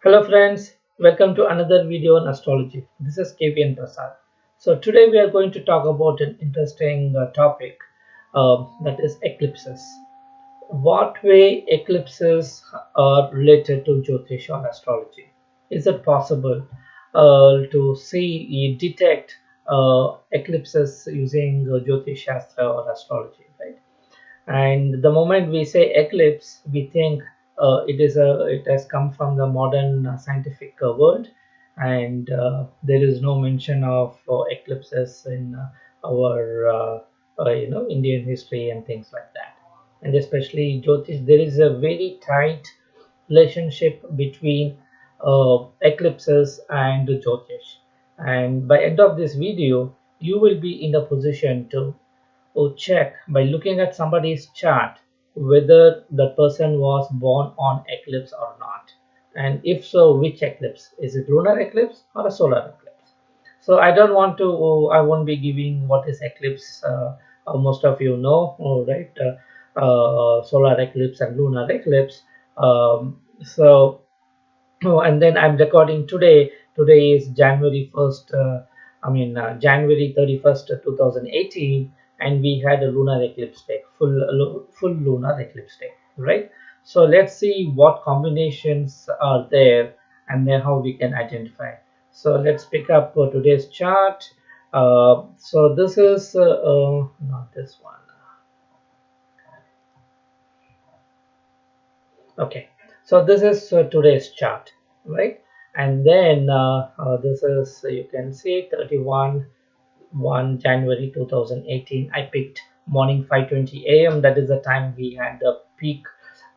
Hello friends, welcome to another video on astrology. This is KVN Prasad. So today we are going to talk about an interesting topic that is eclipses. What way eclipses are related to Jyothish or astrology? Is it possible to detect eclipses using Jyotish Shastra or astrology, right? And the moment we say eclipse, we think it has come from the modern scientific world, and there is no mention of eclipses in our Indian history and things like that. And especially Jyotish, there is a very tight relationship between eclipses and Jyotish. And by end of this video, you will be in a position to check by looking at somebody's chart whether the person was born on eclipse or not, and if so, which eclipse. Is it lunar eclipse or a solar eclipse? So I won't be giving what is eclipse. Most of you know, right? Solar eclipse and lunar eclipse. So and then I'm recording today. Today is January 1st, January 31st, 2018, and we had a lunar eclipse day, full lunar eclipse day, right? So let's see what combinations are there and then how we can identify. So let's pick up today's chart. So this is not this one. Okay, so this is today's chart, right? And then this is, you can see 31 January 2018. I picked morning 5:20 a.m. That is the time we had the peak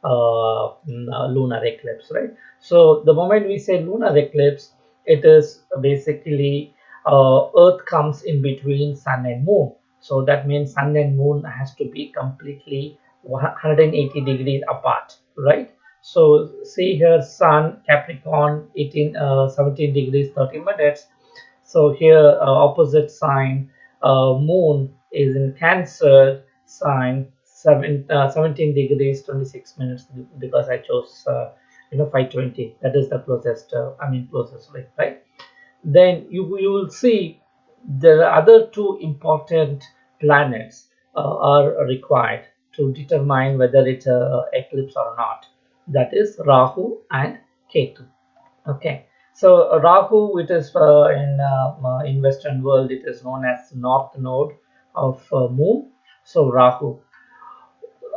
lunar eclipse, right? So the moment we say lunar eclipse, it is basically Earth comes in between Sun and Moon. So that means Sun and Moon has to be completely 180 degrees apart, right? So see here, Sun Capricorn 17 degrees 30 minutes. So here opposite sign, Moon is in Cancer sign, 17 degrees 26 minutes, because I chose 5:20. That is the closest. Closest way, right? Then you will see the other two important planets are required to determine whether it's a eclipse or not. That is Rahu and Ketu. Okay, so Rahu, it is in Western world, it is known as north node of Moon. So Rahu,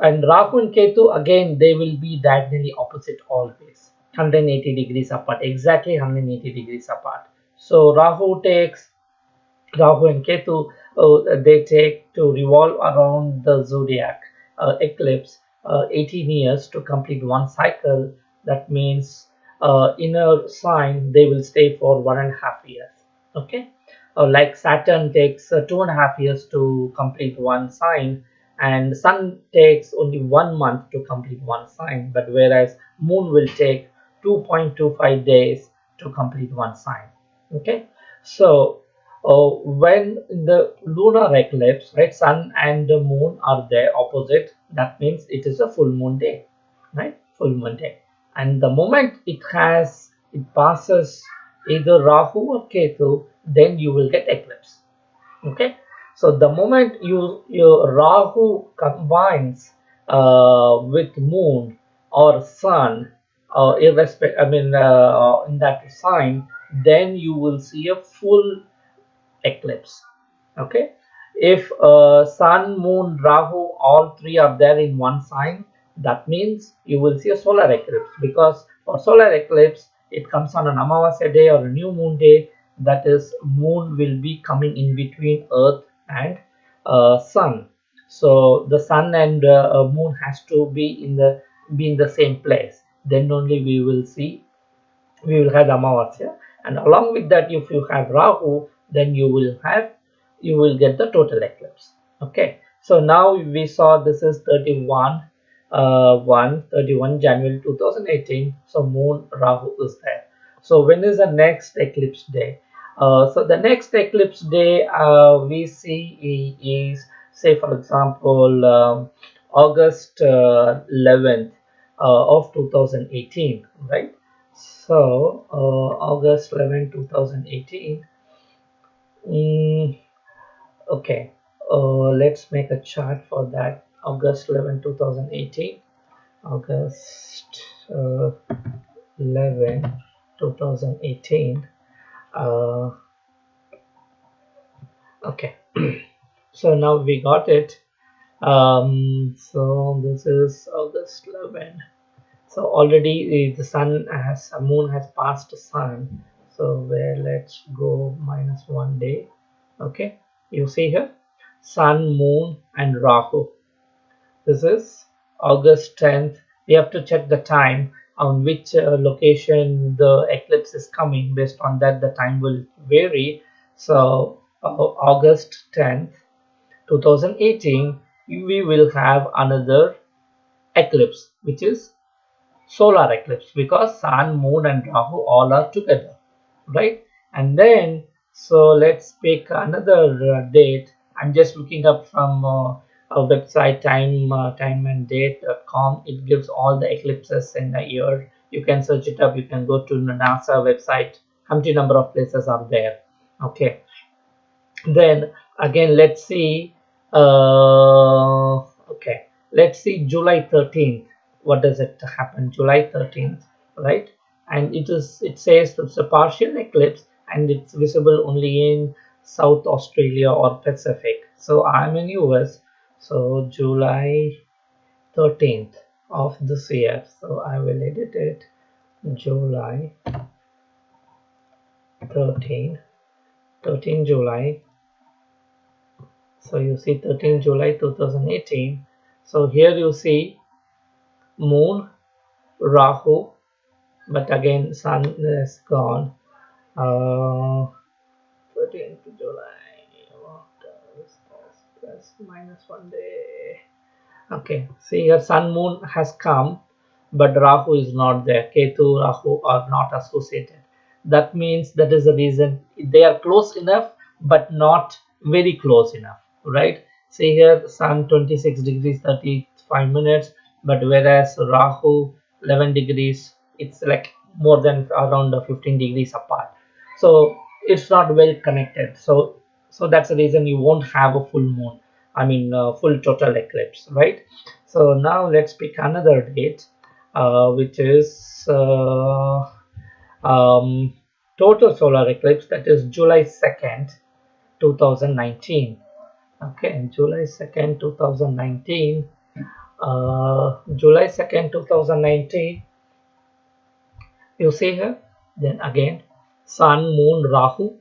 and Rahu and Ketu, again they will be diagonally opposite always, 180 degrees apart, exactly 180 degrees apart. So Rahu and Ketu, they take to revolve around the zodiac eclipse 18 years to complete one cycle. That means in a sign they will stay for 1.5 years. Okay, like Saturn takes 2.5 years to complete one sign, and Sun takes only 1 month to complete one sign. But whereas Moon will take 2.25 days to complete one sign. Okay, so when the lunar eclipse, right, Sun and the Moon are there opposite, that means it is a full moon day, right? Full moon day. And the moment it passes either Rahu or Ketu, then you will get eclipse. Okay, so the moment your Rahu combines with Moon or Sun, irrespective, in that sign, then you will see a full eclipse. Okay, if Sun, Moon, Rahu, all three are there in one sign, that means you will see a solar eclipse, because for solar eclipse it comes on an Amavasya day or a new moon day. That is, Moon will be coming in between Earth and Sun. So the Sun and Moon has to be in the same place, then only we will have Amavasya. And along with that, if you have Rahu, then you will get the total eclipse. Okay, so now we saw this is 31 January 2018. So Moon Rahu is there. So when is the next eclipse day? So the next eclipse day we see is, say for example, August 11th of 2018, right? So August 11, 2018. Mm, okay, let's make a chart for that. August 11, 2018. August 11, 2018. Uh, okay, so now we got it. So this is August 11. So already the sun has moon has passed the sun. So where let's go -1 day. Okay, you see here, sun, moon, and Rahu. This is August 10th. We have to check the time on which location the eclipse is coming. Based on that, the time will vary. So August 10th, 2018, we will have another eclipse, which is solar eclipse, because sun, moon, and Rahu all are together, right? And then, so let's pick another date. I'm just looking up from a website, timeanddate.com. It gives all the eclipses in a year. You can search it up. You can go to the NASA website. Empty number of places are there. Okay, then again, let's see. Okay, let's see July 13th. What does it happen? July 13th, right? And it says it's a partial eclipse and it's visible only in South Australia or Pacific. So I'm in US. So July 13th of this year. So I will edit it. July 13, 13 July. So you see 13 July 2018. So here you see moon, Rahu, but again sun is gone. 13th July, what is this? +1 day. Okay, see here sun moon has come, but Rahu is not there. Ketu, Rahu are not associated. That means that is the reason they are close enough, but not very close enough, right? See here sun 26 degrees 35 minutes, but whereas Rahu 11 degrees, it's like more than around 15 degrees apart. So it's not well connected. So that's the reason you won't have a full moon. I mean, full total eclipse, right? So now let's pick another date, which is total solar eclipse, that is July 2nd, 2019. Okay, July 2nd, 2019. July 2nd, 2019. You see here. Then again, Sun, Moon, Rahu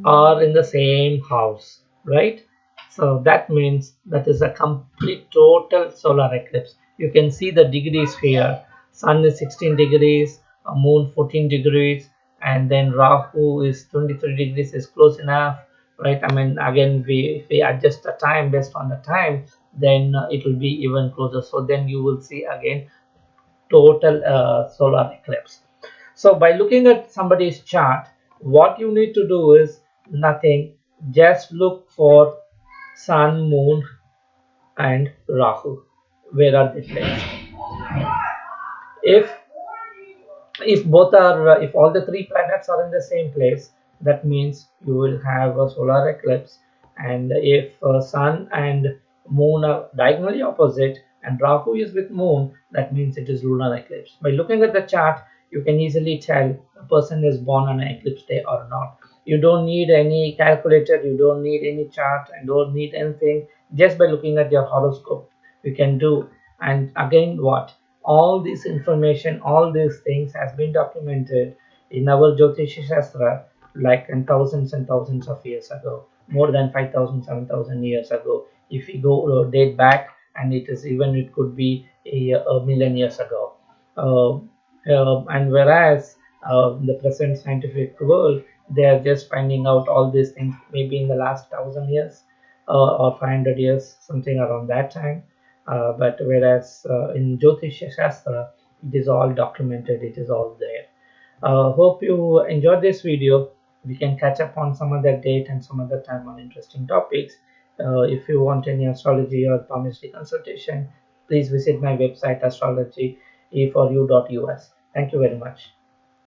are in the same house, right? So that means that is a complete total solar eclipse. You can see the degrees here. Sun is 16 degrees, moon 14 degrees, and then Rahu is 23 degrees, is close enough, right? I mean, again, if we adjust the time based on the time, then it will be even closer. So then you will see again total solar eclipse. So by looking at somebody's chart, what you need to do is nothing, just look for sun, moon, and Rahu. Where are they placed? If if all the three planets are in the same place, that means you will have a solar eclipse. And if sun and moon are diagonally opposite and Rahu is with moon, that means it is lunar eclipse. By looking at the chart, you can easily tell a person is born on an eclipse day or not. You don't need any calculator, you don't need any chart, and don't need anything. Just by looking at your horoscope, you can do. And again, what all this information, all these things has been documented in our Jyothish Shastra, like in thousands and thousands of years ago, more than 5,000, 7,000 years ago. If we go date back, and it is even, it could be a million years ago. Uh, and whereas the present scientific world, they are just finding out all these things maybe in the last 1,000 years, or 500 years, something around that time. But whereas in Jyothish Shastra, it is all documented, it is all there. Hope you enjoyed this video. We can catch up on some other date and some other time on interesting topics. If you want any astrology or palmistry consultation, please visit my website astrology for you.us. Thank you very much.